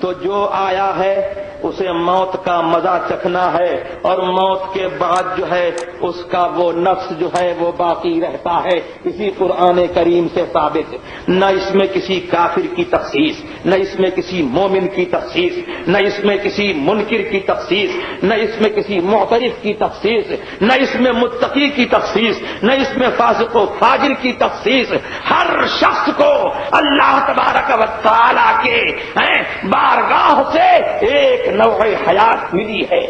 تو جو آیا ہے اسے موت کا مزہ چکھنا ہے، اور موت کے بعد جو ہے اس کا وہ نفس جو ہے وہ باقی رہتا ہے۔ اسی قرآن کریم سے ثابت ہے۔ نہ اس میں کسی کافر کی تخصیص، نہ اس میں کسی مومن کی تخصیص، نہ اس میں کسی منکر کی تخصیص، نہ اس میں کسی معترف کی تخصیص، نہ اس میں متقی کی تخصیص، نہ اس میں فاسق و فاجر کی تخصیص۔ ہر شخص کو اللہ تبارک و تعالی کے بارگاہ سے ایک نوع حیات ملی ہے،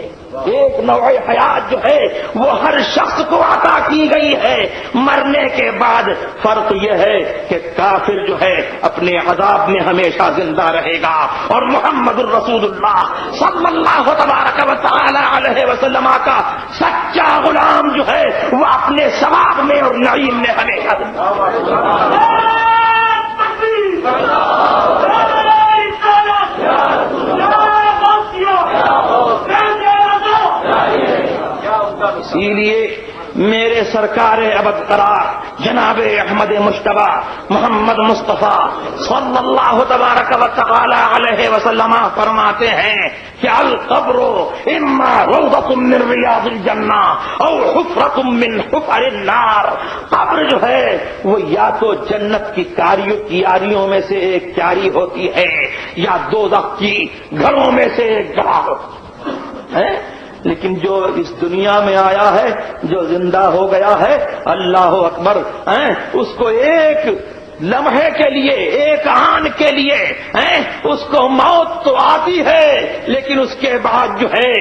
ایک نوع حیات جو ہے وہ ہر شخص کو عطا کی گئی ہے۔ مرنے کے بعد فرق یہ ہے کہ کافر جو ہے اپنے عذاب میں ہمیشہ زندہ رہے گا، اور محمد الرسول اللہ صلی اللہ تبارک و تعالی علیہ وسلم کا سچا غلام جو ہے وہ اپنے ثواب میں اور نعیم میں ہمیشہ زندہ رہے گا۔ اسی لیے میرے سرکار ابد قرار جناب احمد مجتبی محمد مصطفیٰ صلی اللہ تبارک و تعالی علیہ وسلم فرماتے ہیں کہ القبر اما روضۃ من ریاض الجنہ او حفرۃ من حفر النار۔ قبر جو ہے وہ یا تو جنت کی کیاریوں میں سے ایک کیاری ہوتی ہے، یا دوزخ کی گھروں میں سے ایک گڑھ ہوتی ہے۔ لیکن جو اس دنیا میں آیا ہے، جو زندہ ہو گیا ہے، اللہ اکبر، اس کو ایک لمحے کے لیے، ایک آن کے لیے اس کو موت تو آتی ہے، لیکن اس کے بعد جو ہے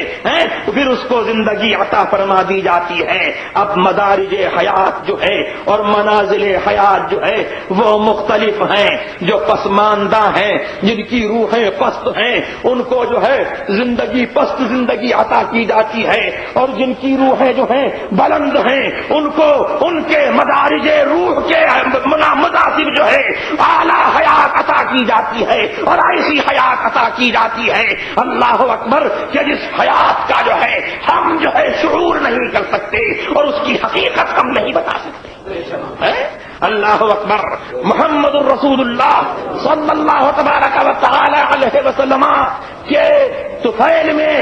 پھر اس کو زندگی عطا فرما دی جاتی ہے۔ اب مدارج حیات جو ہے اور منازل حیات جو ہے وہ مختلف ہیں۔ جو پسماندہ ہیں، جن کی روحیں پست ہیں، ان کو جو ہے زندگی پست زندگی عطا کی جاتی ہے، اور جن کی روحیں جو ہیں بلند ہیں ان کو ان کے مدارج روح کے مناسب جو ہے اعلیٰ حیات عطا کی جاتی ہے، اور ایسی حیات عطا کی جاتی ہے اللہ اکبر کہ جس حیات کا جو ہے ہم جو ہے شعور نہیں کر سکتے اور اس کی حقیقت ہم نہیں بتا سکتے۔ اللہ اکبر، محمد الرسول اللہ صلی اللہ تبارک و تعالی علیہ وسلم کے طفیل میں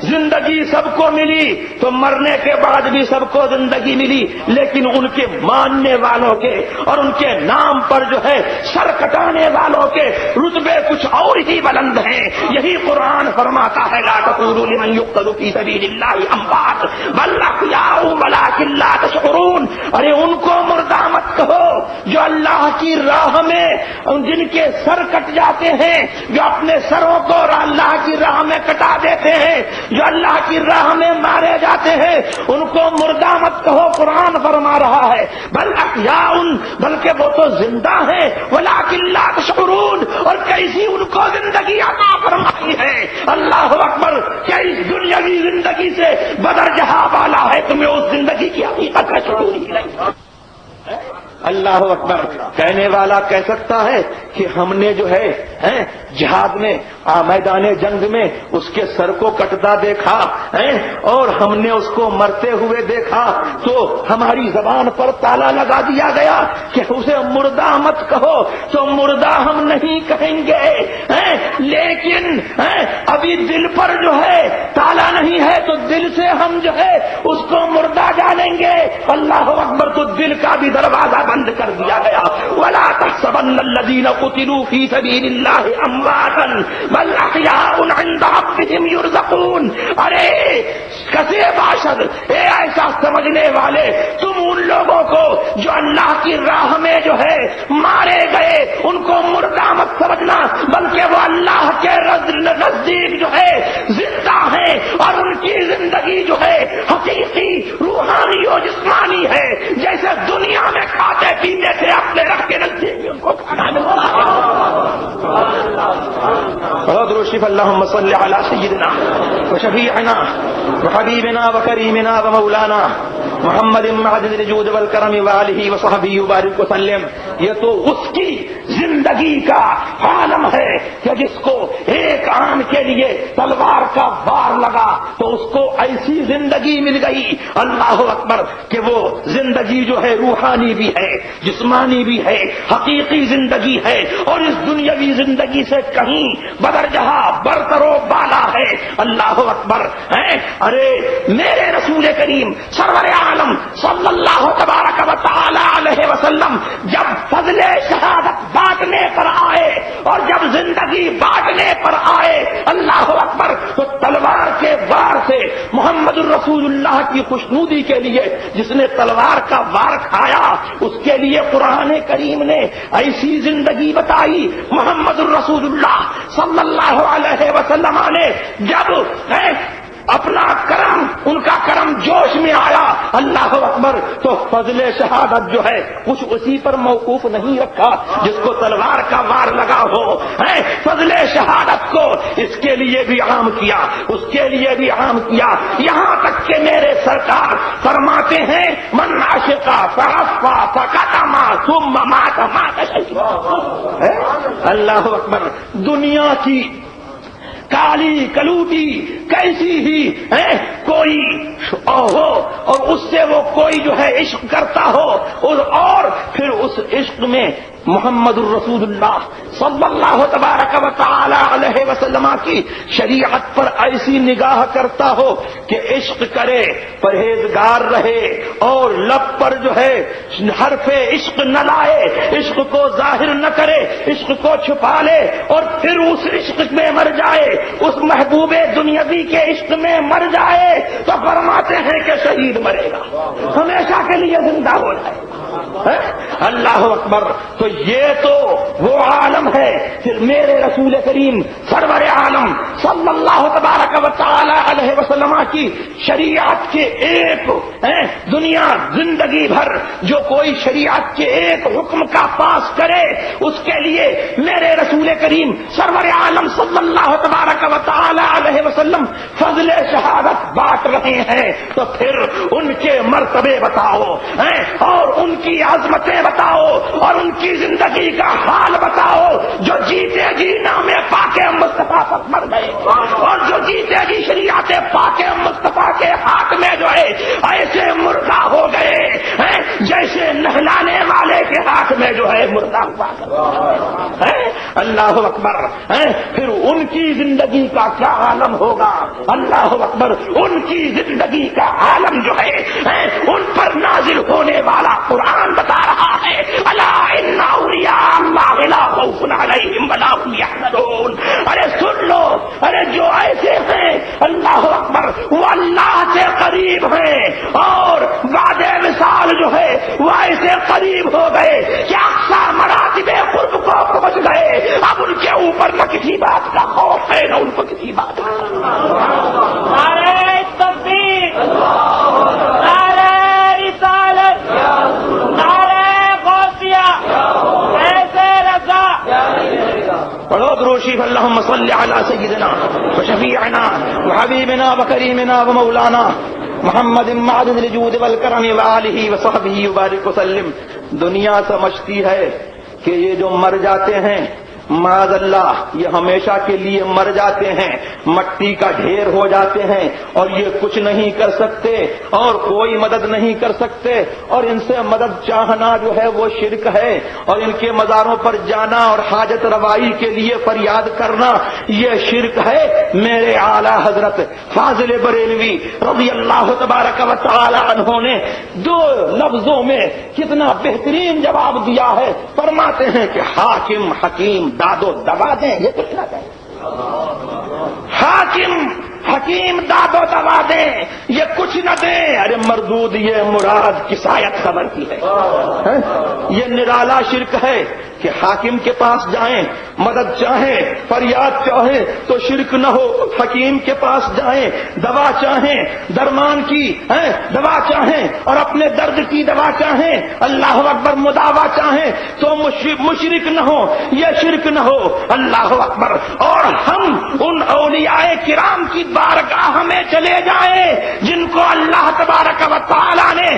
زندگی سب کو ملی تو مرنے کے بعد بھی سب کو زندگی ملی، لیکن ان کے ماننے والوں کے اور ان کے نام پر جو ہے سر کٹانے والوں کے رتبے کچھ اور ہی بلند ہیں۔ یہی قرآن فرماتا ہے لا تقولوا لمن يقتل في سبيل الله اموات بل احياء ولكن لا تشعرون۔ ارے ان کو مردہ مت کہو جو اللہ کی راہ میں جن کے سر کٹ جاتے ہیں، جو اپنے سروں کو اللہ کی راہ میں کٹا دیتے ہیں، جو اللہ کی راہ میں مارے جاتے ہیں، ان کو مردہ مت کہو۔ قرآن فرما رہا ہے بل احیاء، بلکہ وہ تو زندہ ہیں، ولکن لا تشعرون، اور کیسی ان کو زندگی عطا فرمائی ہے۔ اللہ اکبر، کیا اس دنیاوی زندگی سے بدر جہاں والا ہے، تمہیں اس زندگی کی حقیقت کا شعور ہی نہیں۔ اللہ اکبر، کہنے والا کہہ سکتا ہے کہ ہم نے جو ہے جہاد میں میدان جنگ میں اس کے سر کو کٹتا دیکھا اور ہم نے اس کو مرتے ہوئے دیکھا تو ہماری زبان پر تالا لگا دیا گیا کہ اسے مردہ مت کہو، تو مردہ ہم نہیں کہیں گے، لیکن ابھی دل پر جو ہے تالا نہیں ہے تو دل سے ہم جو ہے اس کو مردہ جانیں گے۔ اللہ اکبر، تو دل کا بھی دروازہ بند کر دیا گیا۔ وَلَا تَحْسَبَنَّ الَّذِينَ قُتِلُوا فِي سَبِيلِ اللَّهِ أَمْوَاتًا بَلْ أَحْيَاءٌ عِندَ رَبِّهِمْ يُرْزَقُونَ۔ ارے کسے باشد، اے ایسا سمجھنے والے، تم ان لوگوں کو جو اللہ کی راہ میں جو ہے مارے گئے ان کو مردہ مت سمجھنا، بلکہ وہ اللہ کے نزدیک جو ہے زندہ ہیں، اور ان کی زندگی جو ہے حقیقی روحانی اور جسمانی ہے۔ جیسے دنیا میں کھاتے پیتے تھے اپنے رب کے نزدیک بھی ان کو کھانا ملتا ہے۔ اللهم صل على سيدنا وشفيعنا وحبيبنا وكريمنا ومولانا محمد معدن الجود والکرم وآلہ وصحبہ وبارک وسلم۔ یہ تو اس کی زندگی کا عالم ہے کہ جس کو ایک آن کے لیے تلوار کا وار لگا تو اس کو ایسی زندگی مل گئی، اللہ اکبر، کہ وہ زندگی جو ہے روحانی بھی ہے، جسمانی بھی ہے، حقیقی زندگی ہے، اور اس دنیاوی زندگی سے کہیں بدرجہ برتر و بالا ہے، اللہ اکبر ہے۔ ارے میرے رسول کریم سرور عالم صلی اللہ تبارک و تعالی علیہ وسلم جب فضل شہادت بانٹنے پر آئے اور جب زندگی بانٹنے پر آئے، اللہ اکبر، تو تلوار کے وار سے محمد الرسول اللہ کی خوشنودی کے لیے جس نے تلوار کا وار کھایا اس کے لیے قرآن کریم نے ایسی زندگی بتائی۔ محمد الرسول اللہ صلی اللہ علیہ وسلم نے جب اپنا کرم، ان کا کرم جوش میں آیا، اللہ اکبر، تو فضل شہادت جو ہے کچھ اسی پر موقوف نہیں رکھا جس کو تلوار کا وار لگا ہو، فضل شہادت کو اس کے لیے بھی عام کیا، اس کے لیے بھی عام کیا، یہاں تک کہ میرے سرکار فرماتے ہیں من عشقا فعفا فقتما ثم مات مات شہیدا۔ اللہ اکبر، دنیا کی کالی کلوٹی کیسی ہی کوئی ہو اور اس سے وہ کوئی جو ہے عشق کرتا ہو اور پھر اس عشق میں محمد الرسول اللہ صلی اللہ تبارک و تعالی علیہ وسلم کی شریعت پر ایسی نگاہ کرتا ہو کہ عشق کرے، پرہیزگار رہے اور لب پر جو ہے حرف عشق نہ لائے، عشق کو ظاہر نہ کرے، عشق کو چھپا لے اور پھر اس عشق میں مر جائے، اس محبوب دنیاوی کے عشق میں مر جائے تو فرماتے ہیں کہ شہید مرے گا، ہمیشہ کے لیے زندہ ہو جائے۔ اللہ اکبر، تو یہ تو وہ عالم ہے پھر میرے رسول کریم سرور عالم صلی اللہ تبارک و تعالی علیہ وسلم کی شریعت کے ایک دنیا زندگی بھر جو کوئی شریعت کے ایک حکم کا پاس کرے اس کے لیے میرے رسول کریم سرور عالم صلی اللہ تبارک و تعالی علیہ وسلم فضل شہادت بانٹ رہے ہیں، تو پھر ان کے مرتبے بتاؤ اور ان کی عظمتیں بتاؤ اور ان کی زندگی کا حال بتاؤ، جو جیتے جی نام پاک مصطفیٰ پر مر گئے اور جو جیتے جی شریعت پاک مصطفیٰ کے ہاتھ میں جو ہے ایسے مردہ ہو گئے جیسے نہلانے والے کے ہاتھ میں جو ہے مردہ ہوا۔ اللہ اکبر، پھر ان کی زندگی کا کیا عالم ہوگا؟ اللہ اکبر، ان کی زندگی کا عالم جو ہے ان پر نازل ہونے والا قرآن بتا رہا ہے، الا ان اولیاء اللہ لا خوف علیہم ولا هم یحزنون۔ ارے سن لو، ارے جو ایسے ہیں اللہ اکبر وہ اللہ سے قریب ہیں اور بعد مثال جو ہے وہ ایسے قریب ہو گئے کہ اقصی مراتب قرب کو پہنچ گئے، اب ان کے اوپر نہ کسی بات کا خوف ہے نہ ان کو کسی بات کا۔ نعرہ تکبیر، نعرہ رسالت، نعرہ غوثیہ، ایسے رضا۔ پڑھو درود شریف، اللہم صلی علی سیدنا وشفیعنا وحبیبنا وکریمنا ومولانا محمد معدن الجود والکرم وآلہ وصحبہ وبارک وسلم۔ دنیا سمجھتی ہے کہ یہ جو مر جاتے ہیں معاذ اللہ یہ ہمیشہ کے لیے مر جاتے ہیں، مٹی کا ڈھیر ہو جاتے ہیں اور یہ کچھ نہیں کر سکتے اور کوئی مدد نہیں کر سکتے، اور ان سے مدد چاہنا جو ہے وہ شرک ہے، اور ان کے مزاروں پر جانا اور حاجت روائی کے لیے فریاد کرنا یہ شرک ہے۔ میرے اعلی حضرت فاضل بریلوی رضی اللہ تبارک و تعالی عنہ نے دو لفظوں میں کتنا بہترین جواب دیا ہے، فرماتے ہیں کہ حاکم حکیم دادو دبا دیں یہ کچھ نہ دیں، حاکم حکیم دادو دبا دیں یہ کچھ نہ دیں۔ ارے مردود، یہ مراد کسایت خبر کی ہے، یہ نرالا شرک ہے کہ حاکم کے پاس جائیں، مدد چاہیں، فریاد چاہیں تو شرک نہ ہو، حکیم کے پاس جائیں، دوا چاہیں، درمان کی دوا چاہیں اور اپنے درد کی دوا چاہیں، اللہ اکبر، مداوا چاہیں تو مشرک نہ ہو، یہ شرک نہ ہو، اللہ اکبر۔ اور ہم ان اولیاء کرام کی بارگاہ میں چلے جائیں جن کو اللہ تبارک و تعالی نے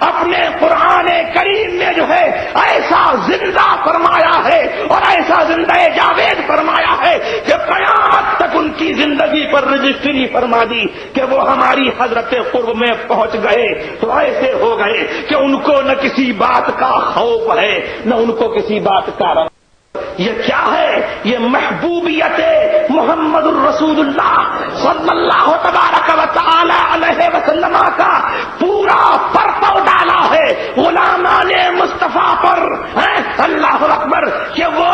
اپنے قرآن کریم میں جو ہے ایسا زندہ فرمایا ہے اور ایسا زندہ جاوید فرمایا ہے کہ قیامت تک ان کی زندگی پر رجسٹری فرما دی کہ وہ ہماری حضرت قرب میں پہنچ گئے تو ایسے ہو گئے کہ ان کو نہ کسی بات کا خوف ہے نہ ان کو کسی بات کا رنج۔ یہ کیا ہے؟ یہ محبوبیت محمد الرسول اللہ صلی اللہ تبارک و تعالی علیہ وسلم کا پورا پرتو ڈالا ہے غلامان مصطفیٰ پر۔ اللہ اکبر کہ وہ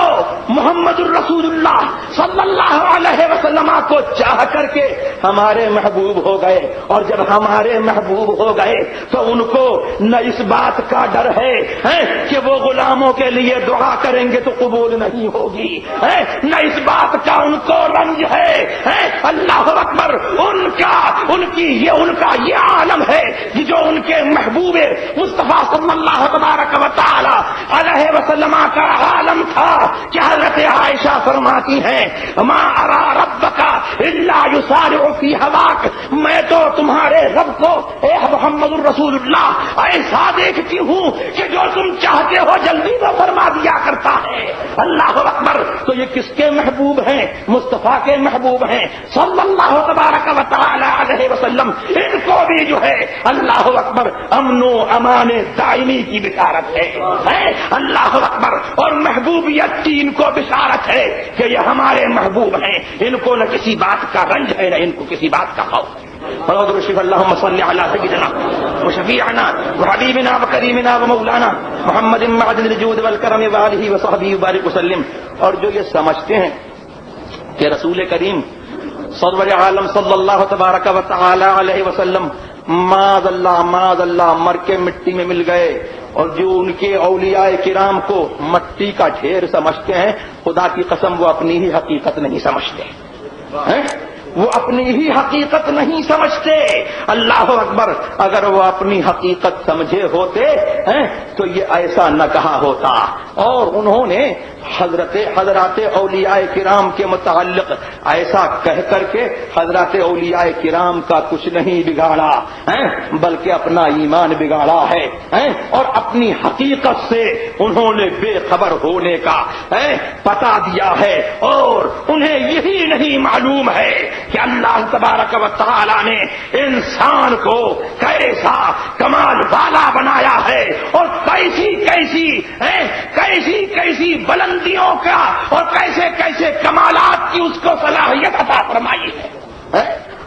محمد الرسول اللہ صلی اللہ علیہ وسلم کو چاہ کر کے ہمارے محبوب ہو گئے، اور جب ہمارے محبوب ہو گئے تو ان کو نہ اس بات کا ڈر ہے کہ وہ غلاموں کے لیے دعا کریں گے تو قبول نہیں ہوگی، نہ اس بات کا ان کو رنج ہے۔ اللہ اکبر، ان کا یہ عالم ہے جو ان کے محبوب مصطفیٰ صلی اللہ تبارک و تعالی علیہ وسلم کا عالم تھا کہ حضرت عائشہ فرماتی ہیں ما ارا ربک الا یسارع فی ہواک، میں تو تمہارے رب کو اے محمد الرسول اللہ ایسا دیکھتی ہوں کہ جو تم چاہتے ہو جلدی میں فرما دیا کرتا ہے۔ اللہ اکبر، تو یہ کس کے محبوب ہیں؟ مصطفیٰ کے محبوب ہیں صلی اللہ تبارک و تعالی علیہ وسلم۔ ان کو بھی جو ہے اللہ اکبر امن و امان دائمی کی بشارت ہے۔ اللہ اکبر، اور محبوبیت کی ان کو بشارت ہے کہ یہ ہمارے محبوب ہیں، ان کو نہ کسی بات کا رنج ہے نہ ان کو کسی بات کا خوف ہے۔ اللهم صل على سيدنا وشفيعنا وحبيبنا وكريمنا ومولانا محمد معدن الجود والكرم وآله وصحبه وبارك وسلم۔ اور جو یہ سمجھتے ہیں کہ رسول کریم سرور عالم صلی اللہ تبارک و تعالی علیہ وسلم معاذ اللہ مر کے مٹی میں مل گئے، اور جو ان کے اولیاء کرام کو مٹی کا ڈھیر سمجھتے ہیں، خدا کی قسم وہ اپنی ہی حقیقت نہیں سمجھتے ہیں، وہ اپنی ہی حقیقت نہیں سمجھتے۔ اللہ اکبر، اگر وہ اپنی حقیقت سمجھے ہوتے تو یہ ایسا نہ کہا ہوتا۔ اور انہوں نے حضرات اولیاء کرام کے متعلق ایسا کہہ کر کے حضرات اولیاء کرام کا کچھ نہیں بگاڑا، بلکہ اپنا ایمان بگاڑا ہے، اور اپنی حقیقت سے انہوں نے بے خبر ہونے کا پتا دیا ہے۔ اور انہیں یہی نہیں معلوم ہے کہ اللہ تبارک و تعالی نے انسان کو کیسا کمال والا بنایا ہے، اور کیسی بلندیوں کا اور کیسے کمالات کی اس کو صلاحیت عطا فرمائی ہے۔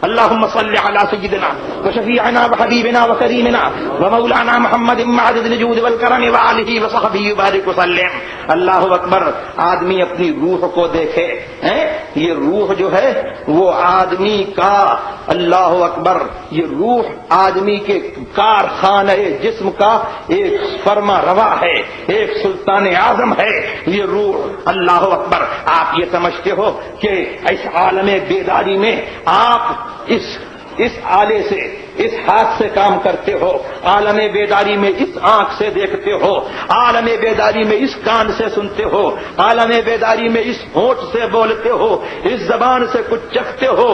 اللهم صل على سيدنا وشفيعنا وحبيبنا وكريمنا ومولانا محمد معدد الجود والكرم وآله وصحبه وبارك وسلم۔ اللہ اکبر، آدمی اپنی روح کو دیکھے، یہ روح جو ہے وہ آدمی کا، اللہ اکبر، یہ روح آدمی کے کارخانہ جسم کا ایک فرما روا ہے، ایک سلطان اعظم ہے یہ روح۔ اللہ اکبر، آپ یہ سمجھتے ہو کہ اس عالم بیداری میں آپ اس آلے سے، اس ہاتھ سے کام کرتے ہو، عالم بیداری میں اس آنکھ سے دیکھتے ہو، عالم بیداری میں اس کان سے سنتے ہو، عالم بیداری میں اس ہونٹ سے بولتے ہو، اس زبان سے کچھ چکھتے ہو،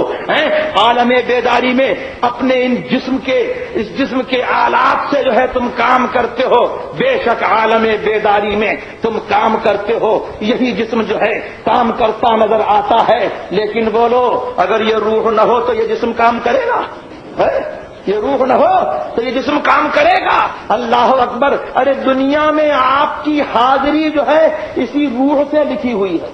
عالم بیداری میں اپنے اس جسم کے آلات سے جو ہے تم کام کرتے ہو۔ بے شک عالم بیداری میں تم کام کرتے ہو، یہی جسم جو ہے کام کرتا نظر آتا ہے، لیکن بولو اگر یہ روح نہ ہو تو یہ جسم کام کرے گا؟ یہ روح نہ ہو تو یہ جسم کام کرے گا؟ اللہ اکبر، ارے دنیا میں آپ کی حاضری جو ہے اسی روح سے لکھی ہوئی ہے،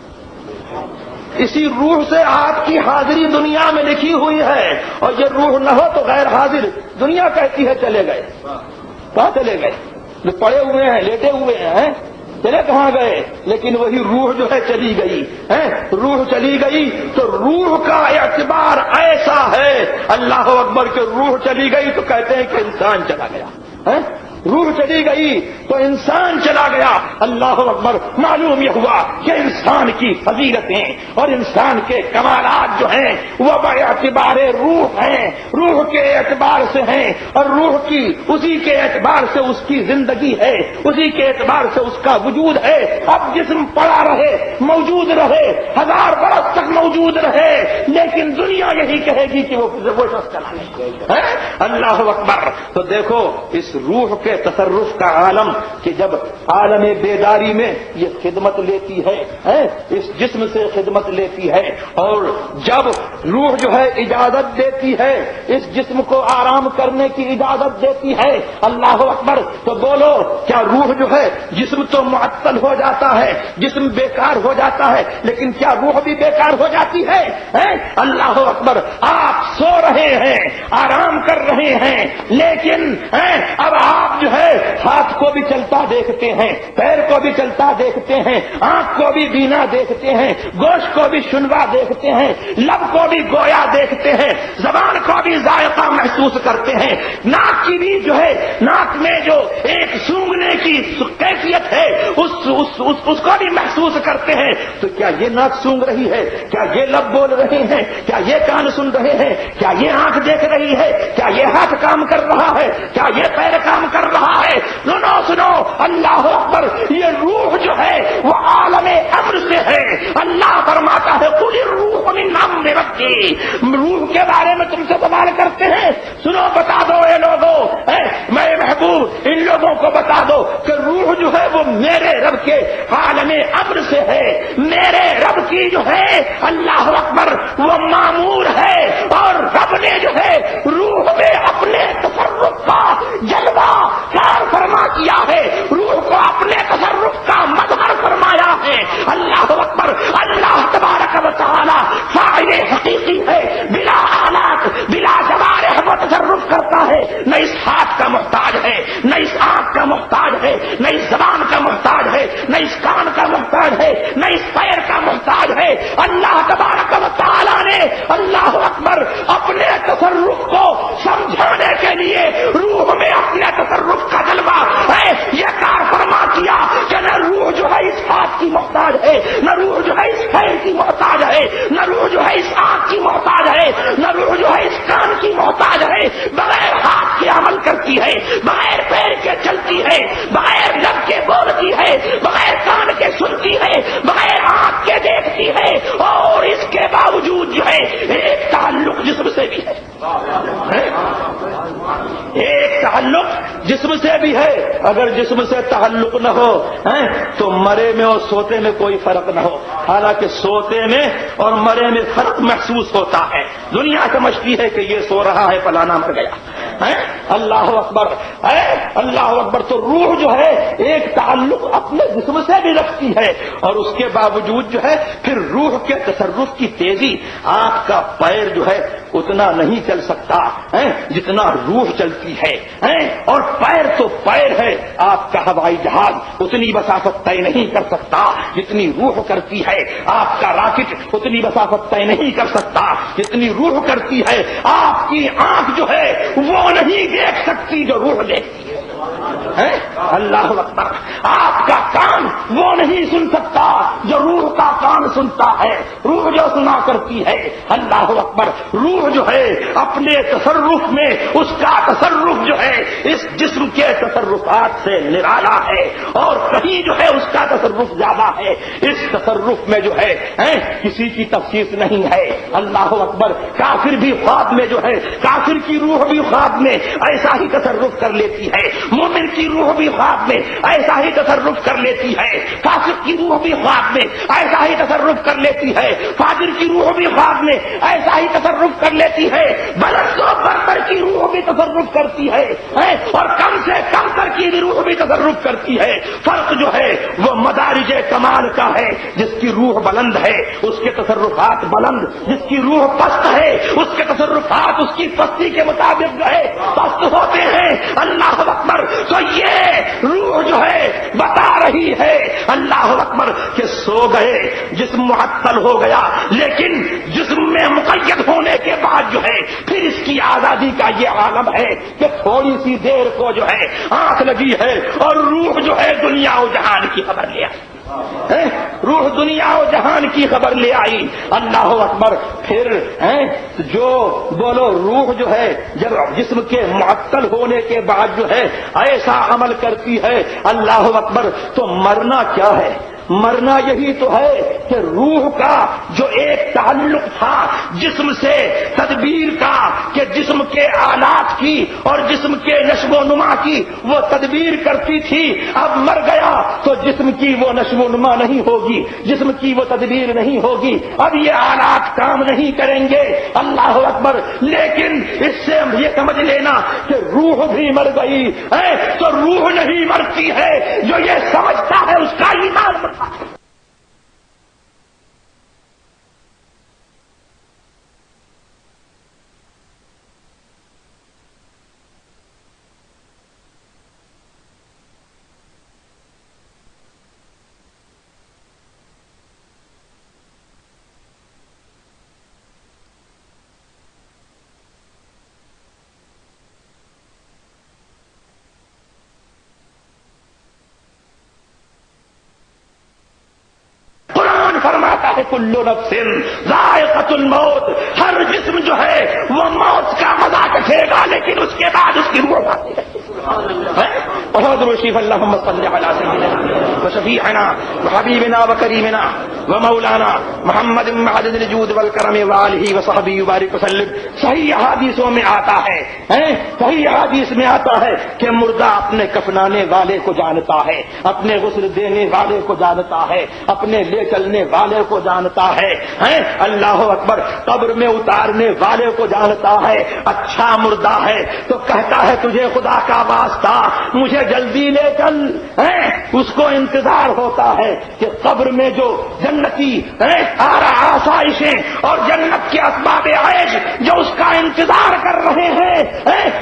اسی روح سے آپ کی حاضری دنیا میں لکھی ہوئی ہے، اور یہ روح نہ ہو تو غیر حاضر دنیا کہتی ہے چلے گئے۔ کہاں چلے گئے؟ جو پڑے ہوئے ہیں، لیٹے ہوئے ہیں، چلے کہاں گئے؟ لیکن وہی روح جو ہے چلی گئی، روح چلی گئی تو روح کا اعتبار ایسا ہے، اللہ اکبر، کہ روح چلی گئی تو کہتے ہیں کہ انسان چلا گیا، روح چلی گئی تو انسان چلا گیا۔ اللہ اکبر، معلوم یہ ہوا کہ انسان کی فضیلتیں اور انسان کے کمالات جو ہیں وہ بڑے اعتبار روح ہیں، روح کے اعتبار سے ہیں، اور روح کی اسی کے اعتبار سے اس کی زندگی ہے، اسی کے اعتبار سے اس کا وجود ہے۔ اب جسم پڑا رہے، موجود رہے، 1000 برس تک موجود موجود رہے لیکن دنیا یہی کہے گی کہ وہ شخص چلا لے. اللہ اکبر. تو دیکھو اس روح کے تصرف کا عالم کہ جب عالم بیداری میں یہ خدمت لیتی ہے, اس جسم سے خدمت لیتی ہے, اور جب روح جو ہے اجازت دیتی ہے اس جسم کو آرام کرنے کی اجازت دیتی ہے, اللہ اکبر, تو بولو کیا روح جو ہے, جسم تو معطل ہو جاتا ہے, جسم بیکار ہو جاتا ہے, لیکن کیا روح بھی بیکار ہو جاتی ہے؟ اللہ اکبر. آپ سو رہے ہیں, آرام کر رہے ہیں, لیکن اب آپ جو ہے ہاتھ کو بھی چلتا دیکھتے ہیں, پیر کو بھی چلتا دیکھتے ہیں, آنکھ کو بھی بینا دیکھتے ہیں, گوشت کو بھی شنوا دیکھتے ہیں, لب کو بھی گویا دیکھتے ہیں, زبان کو بھی ذائقہ محسوس کرتے ہیں, ناک کی بھی جو ہے ناک میں جو ایک سونگھنے کی کیفیت ہے اس کو بھی محسوس کرتے ہیں. تو کیا یہ ناک سونگ رہی ہے؟ کیا یہ لب بول رہے ہیں؟ کیا یہ کان سن رہے ہیں؟ کیا یہ آنکھ دیکھ رہی ہے؟ کیا یہ ہاتھ کام کر رہا ہے؟ کیا یہ پیر کام کر رہا ہے؟ سنو اللہ اکبر. یہ روح جو ہے وہ عالم امر سے ہے. اللہ فرماتا ہے قل الروح من امر ربی. روح کے بارے میں تم سے سوال کرتے ہیں, سنو بتا دو اے لوگوں, میں محبوب ان لوگوں کو بتا دو کہ روح جو ہے وہ میرے رب کے عالم امر سے ہے. میرے رب کی جو ہے اللہ اکبر وہ معمور ہے, اور رب نے جو ہے روح میں اپنے تصرف کا جلوہ کار فرما کیا ہے, روح کو اپنے تصرف کا مظہر فرمایا ہے. اللہ اکبر. اللہ تبارک و تعالی فاعل حقیقی ہے, بلا آلات بلا جوارح وہ تصرف کرتا ہے. نہ اس ہاتھ کا محتاج ہے, نہ اس آنکھ کا محتاج ہے, نہ اس زبان کا محتاج ہے, نہ اس کان کا محتاج ہے, نہ اس پیر کا محتاج ہے. اللہ تبارک و تعالی نے اللہ اکبر اپنے تصرف کو سمجھانے کے لیے روح میں اپنے تصرف کا جلوہ ہے یہ کار فرما کیا کہ نہ روح جو ہے اس ہاتھ کی محتاج ہے, نہ روح جو ہے اس پیر کی محتاج ہے, نہ روح جو ہے اس آنکھ کی محتاج ہے, نہ روح جو ہے اس کان کی محتاج ہے. بغیر ہاتھ کے عمل کرتی ہے, بغیر پیر کے چلتی ہے, بغیر لب کے بولتی ہے, بغیر کان کے سنتی ہے, بغیر آنکھ کے دیکھتی ہے, اور اس کے باوجود جو ہے ایک تعلق جسم سے بھی ہے. ایک تعلق جسم سے بھی ہے. اگر جسم سے تعلق نہ ہو تو مرے میں اور سوتے میں کوئی فرق نہ ہو. حالانکہ سوتے میں اور مرے میں فرق محسوس ہوتا ہے. دنیا سمجھتی ہے کہ یہ سو رہا ہے فلانا مر گیا. اللہ اکبر. اللہ اکبر. تو روح جو ہے ایک تعلق اپنے جسم سے بھی رکھتی ہے, اور اس کے باوجود جو ہے پھر روح کے تصرف کی تیزی. آنکھ کا پیر جو ہے اتنا نہیں چل سکتا جتنا روح چلتی ہے, اور پیر تو پیر ہے. آپ کا ہوائی جہاز اتنی مسافت طے نہیں کر سکتا جتنی روح کرتی ہے. آپ کا راکٹ اتنی مسافت طے نہیں کر سکتا جتنی روح کرتی ہے. آپ کی آنکھ جو ہے وہ نہیں دیکھ سکتی جو روح دیکھتی ہے. اللہ اکبر. آپ کا کان وہ نہیں سن سکتا جو روح کا کان سنتا ہے, روح جو سنا کرتی ہے. اللہ اکبر. روح جو ہے اپنے تصرف میں اس کا تصرف جو ہے اس جسم کے تصرفات سے نرالا ہے, اور کہیں جو ہے اس کا تصرف زیادہ ہے. اس تصرف میں جو ہے کسی کی تفصیل نہیں ہے. اللہ اکبر. کافر بھی خواب میں جو ہے, کافر کی روح بھی خواب میں ایسا ہی تصرف کر لیتی ہے. مومن کی روح بھی خواب میں ایسا ہی تصرف کر لیتی ہے. فاسق کی روح بھی خواب میں ایسا ہی تصرف کر لیتی ہے. فاجر کی روح بھی خواب میں ایسا ہی تصرف کر لیتی ہے. بلند و برتر کی روح بھی تصرف کرتی ہے, اور کم سے کم تر کی بھی روح بھی تصرف کرتی ہے. فرق جو ہے وہ مدارج کمال کا ہے. جس کی روح بلند ہے اس کے تصرفات بلند, جس کی روح پست ہے اس کے تصرفات اس کی پستی کے مطابق جو ہے پست ہوتے ہیں. اللہ اکبر. تو یہ روح جو ہے بتا رہی ہے اللہ اکبر کہ سو گئے, جسم معطل ہو گیا, لیکن جسم میں مقید ہونے کے بعد جو ہے پھر اس کی آزادی کا یہ عالم ہے کہ تھوڑی سی دیر کو جو ہے آنکھ لگی ہے اور روح جو ہے دنیا و جہان کی خبر لے آئی. روح دنیا و جہان کی خبر لے آئی. اللہ اکبر. پھر جو بولو روح جو ہے جب جسم کے معطل ہونے کے بعد جو ہے ایسا عمل کرتی ہے اللہ اکبر, تو مرنا کیا ہے؟ مرنا یہی تو ہے کہ روح کا جو ایک تعلق تھا جسم سے، تدبیر کا کہ جسم کے آلات کی اور جسم کے نشو و نما کی وہ تدبیر کرتی تھی، اب مر گیا تو جسم کی وہ نشو و نما نہیں ہوگی، جسم کی وہ تدبیر نہیں ہوگی، اب یہ آلات کام نہیں کریں گے۔ اللہ اکبر۔ لیکن اس سے ہم یہ سمجھ لینا کہ روح بھی مر گئی ہے تو روح نہیں مرتی ہے، جو یہ سمجھتا ہے اس کا ایمان مرتا ہے۔ فرماتا ہے کل نفس ذائقۃ الموت، ہر جسم جو ہے وہ موت کا مزہ چکھے گا لیکن اس کے بعد اس کی روح باقی ہے۔ بہت روشی اللہم صلی علی سیدنا وشفیعنا وحبیبنا وکریمنا ومولانا محمد معدد الجود والکرم وآلہ وصحبہ وبارک وسلم۔ صحیح احادیثوں میں آتا ہے، صحیح احادیث میں آتا ہے کہ مردہ اپنے کفنانے والے کو جانتا ہے، اپنے غسل دینے والے کو جانتا ہے، اپنے لے چلنے والے کو جانتا ہے، اللہ اکبر، قبر میں اتارنے والے کو جانتا ہے۔ اچھا مردہ ہے تو کہتا ہے تجھے خدا کا واسطہ مجھے جلدی لے چل، اس کو انتظار ہوتا ہے کہ قبر میں جو جنتی آسائشیں اور جنت کے اسباب عیش جو اس کا انتظار کر رہے ہیں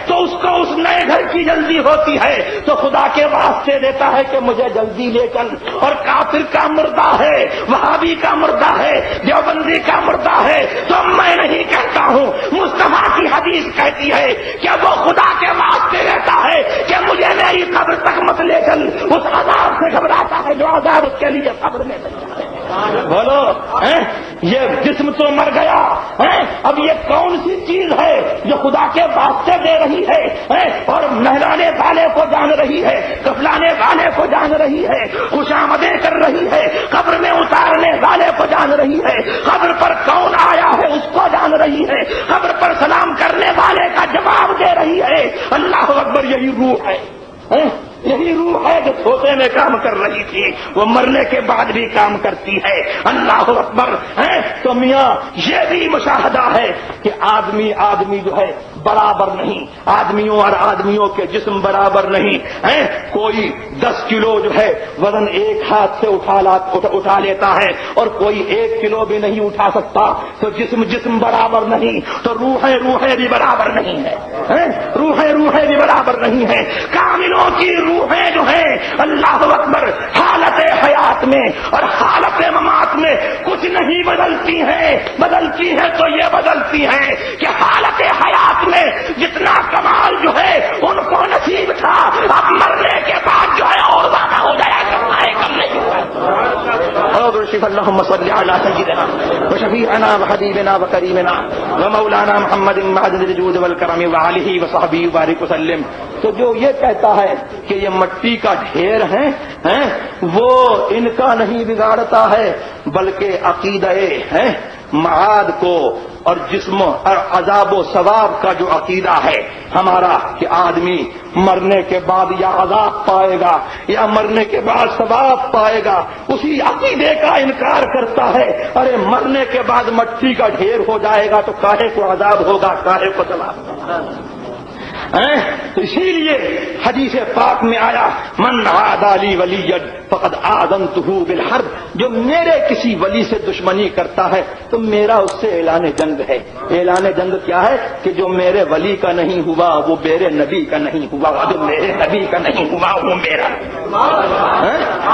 تو اس کو اس نئے گھر کی جلدی ہوتی ہے تو خدا کے واسطے دیتا ہے کہ مجھے جلدی لے چل۔ اور کافر کا مردہ ہے، وہابی کا مردہ ہے، دیوبندی کا مردہ ہے تو میں نہیں کہتا ہوں، مصطفیٰ کی حدیث کہتی ہے کہ وہ خدا کے واسطے دیتا ہے کہ مجھے میری قبر تک مت لے چل، اس عذاب سے گھبراتا ہے جو عذاب اس کے لیے قبر میں ملتا ہے۔ بولو یہ جسم تو مر گیا، اب یہ کون سی چیز ہے جو خدا کے واسطے دے رہی ہے اور نہلانے والے کو جان رہی ہے، کفلانے والے کو جان رہی ہے، خوشامدیں کر رہی ہے، قبر میں اتارنے والے کو جان رہی ہے، قبر پر کون آیا ہے اس کو جان رہی ہے، قبر پر سلام کرنے والے کا جواب دے رہی ہے۔ اللہ اکبر، یہی روح ہے، یہی روح ہے جو سوتے میں کام کر رہی تھی وہ مرنے کے بعد بھی کام کرتی ہے۔ اللہ اکبر۔ تو میاں یہ بھی مشاہدہ ہے کہ آدمی جو ہے برابر نہیں، آدمیوں اور آدمیوں کے جسم برابر نہیں ہیں۔ کوئی 10 کلو جو ہے وزن ایک ہاتھ سے اٹھا لیتا ہے اور کوئی 1 کلو بھی نہیں اٹھا سکتا، تو جسم برابر نہیں، تو روحیں بھی برابر نہیں ہے، روحیں بھی برابر نہیں ہے۔ کاملوں کی روحیں جو ہیں اللہ اکبر حالت حیات میں اور حالت ممات میں کچھ نہیں بدلتی ہیں تو یہ بدلتی ہیں کہ حالت حیات میں جتنا کمال جو ہے ان کو نصیب تھا اب مرنے کے بعد جو ہے اور زیادہ ہو جایا کرتا ہے، کم نہیں ہوا۔ اللهم صل على سيدنا وشفيعنا وحبيبنا وكريمنا ومولانا محمد معدن الجود والكرم وآله وصحبه وبارك وسلم۔ تو جو یہ کہتا ہے کہ یہ مٹی کا ڈھیر ہے وہ ان کا نہیں بگاڑتا ہے بلکہ عقیدہ معاد کو اور جسم اور عذاب و ثواب کا جو عقیدہ ہے ہمارا کہ آدمی مرنے کے بعد یا عذاب پائے گا یا مرنے کے بعد ثواب پائے گا، اسی عقیدے کا انکار کرتا ہے۔ ارے مرنے کے بعد مٹی کا ڈھیر ہو جائے گا تو کاہے کو عذاب ہوگا، کاہے کو ثواب ہوگا۔ تو اسی لیے حدیث پاک میں آیا من عادى لي وليا فقد آذنته بالحرب، جو میرے کسی ولی سے دشمنی کرتا ہے تو میرا اس سے اعلان جنگ ہے۔ اعلان جنگ کیا ہے کہ جو میرے ولی کا نہیں ہوا وہ میرے نبی کا نہیں ہوا، جو میرے نبی کا نہیں ہوا وہ میرا۔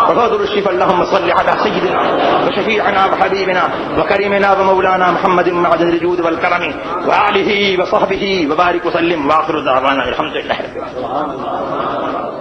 بہت الشریف اللهم صل على سيدنا وشفيعنا وحبيبنا وكريمنا ومولانا محمد معدن الجود والكرم وآله وصحبه وبارك وسلم، واخر دعوانا الحمد لله رب العالمين۔